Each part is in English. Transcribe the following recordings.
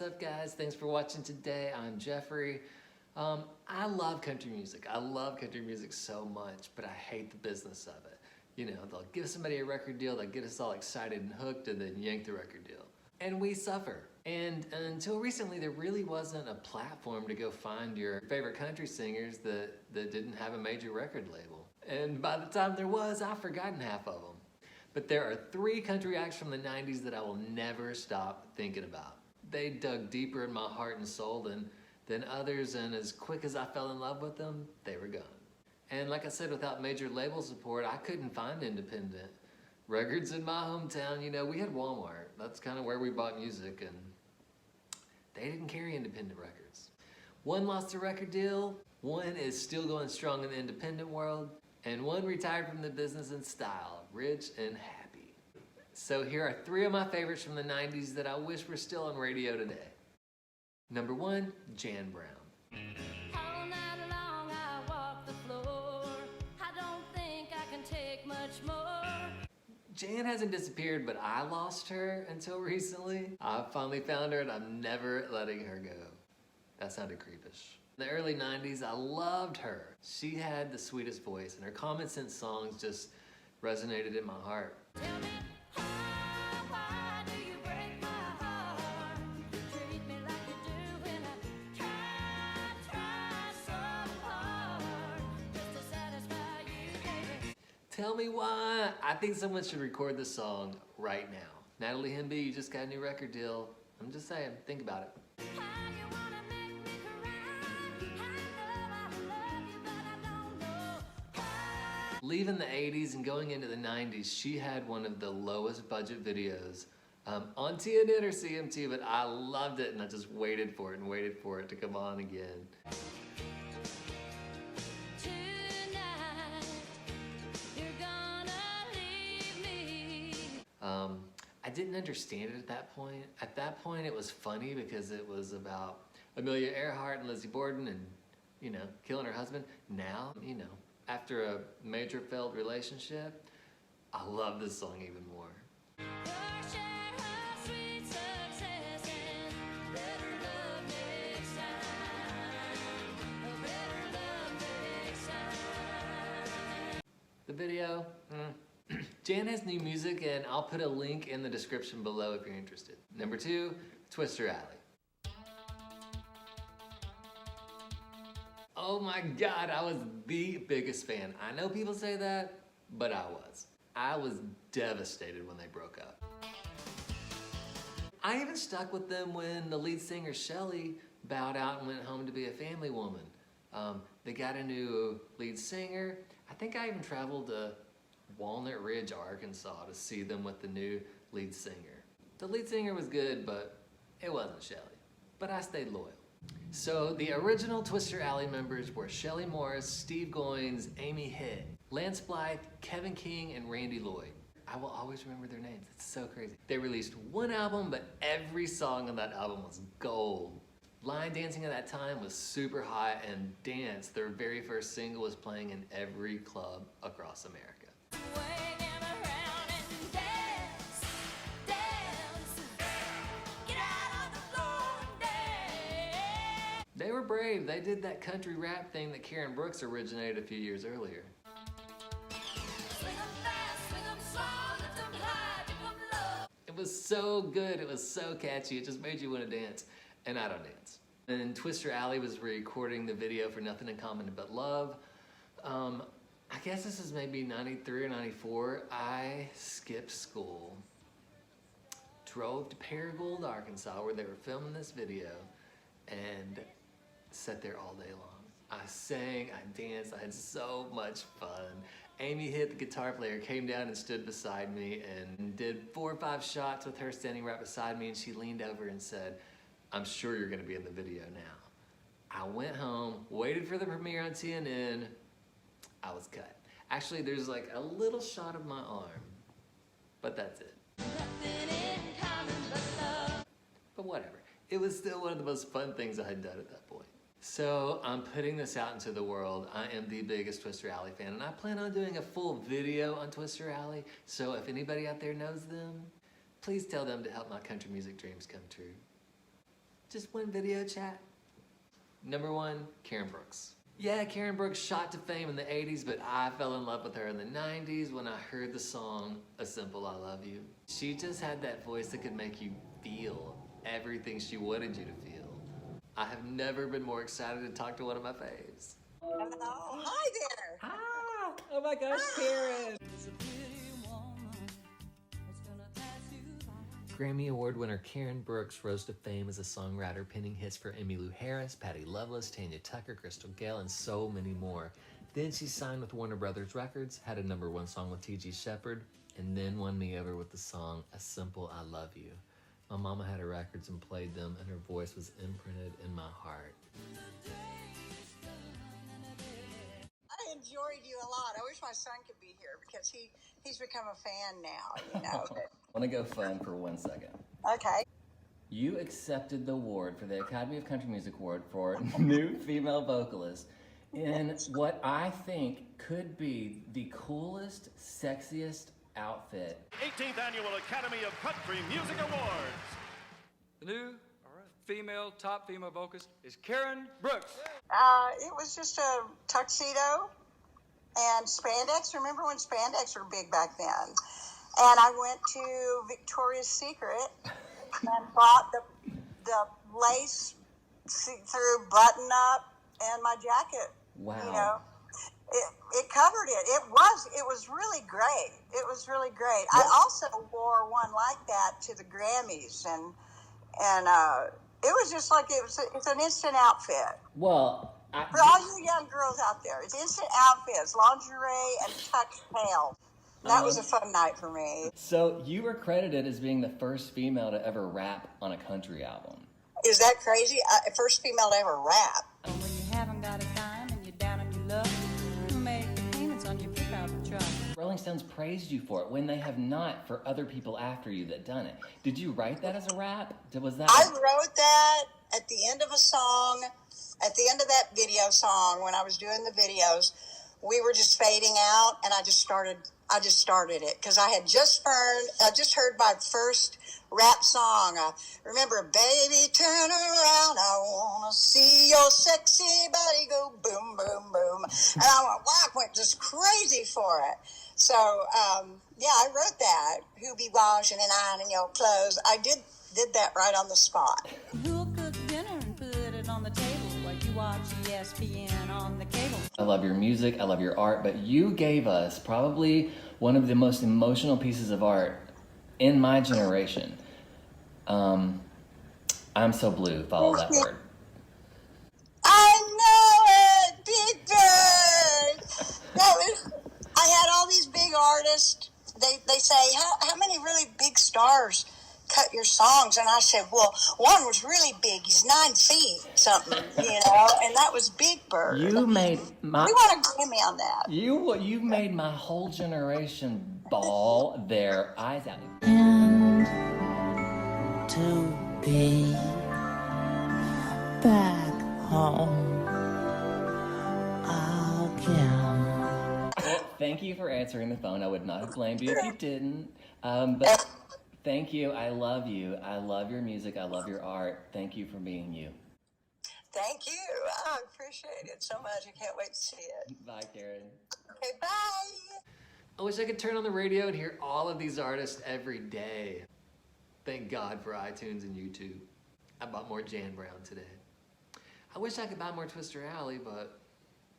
What's up, guys? Thanks for watching today. I'm Jeffrey. I love country music. I love country music so much, but I hate the business of it. You know, they'll give somebody a record deal, they'll get us all excited and hooked, and then yank the record deal. And we suffer. And until recently, there really wasn't a platform to go find your favorite country singers that didn't have a major record label. And by the time there was, I've forgotten half of them. But there are 3 country acts from the 90s that I will never stop thinking about. They dug deeper in my heart and soul than others, and as quick as I fell in love with them, they were gone. And like I said, without major label support, I couldn't find independent records in my hometown. You know, we had Walmart. That's kind of where we bought music, and they didn't carry independent records. One lost a record deal, one is still going strong in the independent world, and one retired from the business in style, rich and happy. So here are 3 of my favorites from the 90s that I wish were still on radio today. Number 1, Jann Browne. All night long I walk the floor. I don't think I can take much more. Jann hasn't disappeared, but I lost her until recently. I finally found her and I'm never letting her go. That sounded creepish. In the early 90s, I loved her. She had the sweetest voice and her common sense songs just resonated in my heart. Tell me why do you break my heart? You treat me like you do when I try so hard just to satisfy you, baby. Tell me why. I think someone should record this song right now. Natalie Hemby, you just got a new record deal. I'm just saying, think about it. How you wanna make me cry? I love you, but I don't know why. Leaving the 80s and going into the 90s, she had one of the lowest budget videos on TNN or CMT, but I loved it and I just waited for it and waited for it to come on again. Tonight, you're gonna leave me. I didn't understand it at that point. At that point, it was funny because it was about Amelia Earhart and Lizzie Borden and, you know, killing her husband. Now, you know, after a major failed relationship, I love this song even more. Your share of sweet success and better love next time. A better love next time. The video, Jann has new music and I'll put a link in the description below if you're interested. Number 2, Twister Alley. Oh my God, I was the biggest fan. I know people say that, but I was. I was devastated when they broke up. I even stuck with them when the lead singer Shelly bowed out and went home to be a family woman. They got a new lead singer. I think I even traveled to Walnut Ridge, Arkansas to see them with the new lead singer. The lead singer was good, but it wasn't Shelly. But I stayed loyal. So the original Twister Alley members were Shelly Morris, Steve Goins, Amy Hitt, Lance Blythe, Kevin King, and Randy Lloyd. I will always remember their names. It's so crazy. They released one album, but every song on that album was gold. Line dancing at that time was super hot, and Dance, their very first single, was playing in every club across America. Swing him around and dance, dance. Get out on the floor and dance. They were brave. They did that country rap thing that Karen Brooks originated a few years earlier. Swing 'em fast, swing 'em slow, lift 'em high, give 'em love. It was so good. It was so catchy. It just made you want to dance. And I don't dance. And Twister Alley was recording the video for Nothing in Common But Love. I guess this is maybe 93 or 94. I skipped school, drove to Paragould, Arkansas, where they were filming this video, and sat there all day long. I sang, I danced, I had so much fun. Amy Hitt, the guitar player, came down and stood beside me and did 4 or 5 shots with her standing right beside me, and she leaned over and said, "I'm sure you're gonna be in the video now." I went home, waited for the premiere on TNN, I was cut. Actually, there's like a little shot of my arm, but that's it. Nothing in common but love. But whatever. It was still one of the most fun things I had done at that point. So I'm putting this out into the world. I am the biggest Twister Alley fan, and I plan on doing a full video on Twister Alley. So if anybody out there knows them, please tell them to help my country music dreams come true. Just one video chat. Number 1, Karen Brooks. Yeah, Karen Brooks shot to fame in the 80s, but I fell in love with her in the 90s when I heard the song, A Simple I Love You. She just had that voice that could make you feel everything she wanted you to feel. I have never been more excited to talk to one of my faves. Hello. Hi there. Ah! Oh my gosh, Karen! Grammy Award winner Karen Brooks rose to fame as a songwriter, penning hits for Emmylou Harris, Patti Loveless, Tanya Tucker, Crystal Gayle, and so many more. Then she signed with Warner Brothers Records, had a #1 song with T.G. Shepherd, and then won me over with the song A Simple I Love You. My mama had her records and played them, and her voice was imprinted in my heart. I enjoyed you a lot. I wish my son could be here because he's become a fan now, you know. I want to go fun for 1 second. Okay. You accepted the award for the Academy of Country Music Award for New Female Vocalist in what I think could be the coolest, sexiest outfit. 18th Annual Academy of Country Music Awards. The new top female vocalist is Karen Brooks. It was just a tuxedo and spandex. Remember when spandex were big back then? And I went to Victoria's Secret and bought the lace see-through button-up and my jacket. Wow. You know, it covered it. It was really great. It was really great. I also wore one like that to the Grammys, and it was just like it's an instant outfit. Well, For all you young girls out there, it's instant outfits, lingerie and tucked tails. That was a fun night for me. so you were credited as being the first female to ever rap on a country album. Is that crazy? First female to ever rap. When you haven't got a dime and you're down on your luck, you make the payments on your pickup truck. Rolling Stones praised you for it when they have not for other people after you that done it. Did you write that as a rap? Was that? I wrote that at the end of a song, at the end of that video song when I was doing the videos. We were just fading out, and I just started it because I had just heard my first rap song. Remember, baby, turn around, I wanna see your sexy body go boom, boom, boom. And I went just crazy for it. So, yeah, I wrote that. Who be washing and ironing your clothes? I did that right on the spot. Who'll cook dinner and put it on the table while you watch ESPN on the cable? I love your music, I love your art, but you gave us probably one of the most emotional pieces of art in my generation. I'm So Blue, follow that word. I know it, Big Bird. I had all these big artists. They say, how many really big stars cut your songs? And I said, well, one was really big. He's 9 feet something, and that was Big Bird. You made my... We want to Grammy on that. You made my whole generation bawl their eyes out. And to be back home again. Well, thank you for answering the phone. I would not have blamed you if you didn't. But thank you. I love you. I love your music. I love your art. Thank you for being you. Thank you. I appreciate it so much. I can't wait to see it. Bye, Karen. Okay, bye. I wish I could turn on the radio and hear all of these artists every day. Thank God for iTunes and YouTube. I bought more Jann Browne today. I wish I could buy more Twister Alley, but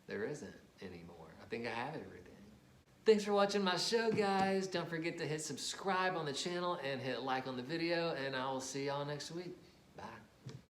there isn't anymore. I think I have everything. Thanks for watching my show, guys. Don't forget to hit subscribe on the channel and hit like on the video, and I will see y'all next week. Bye.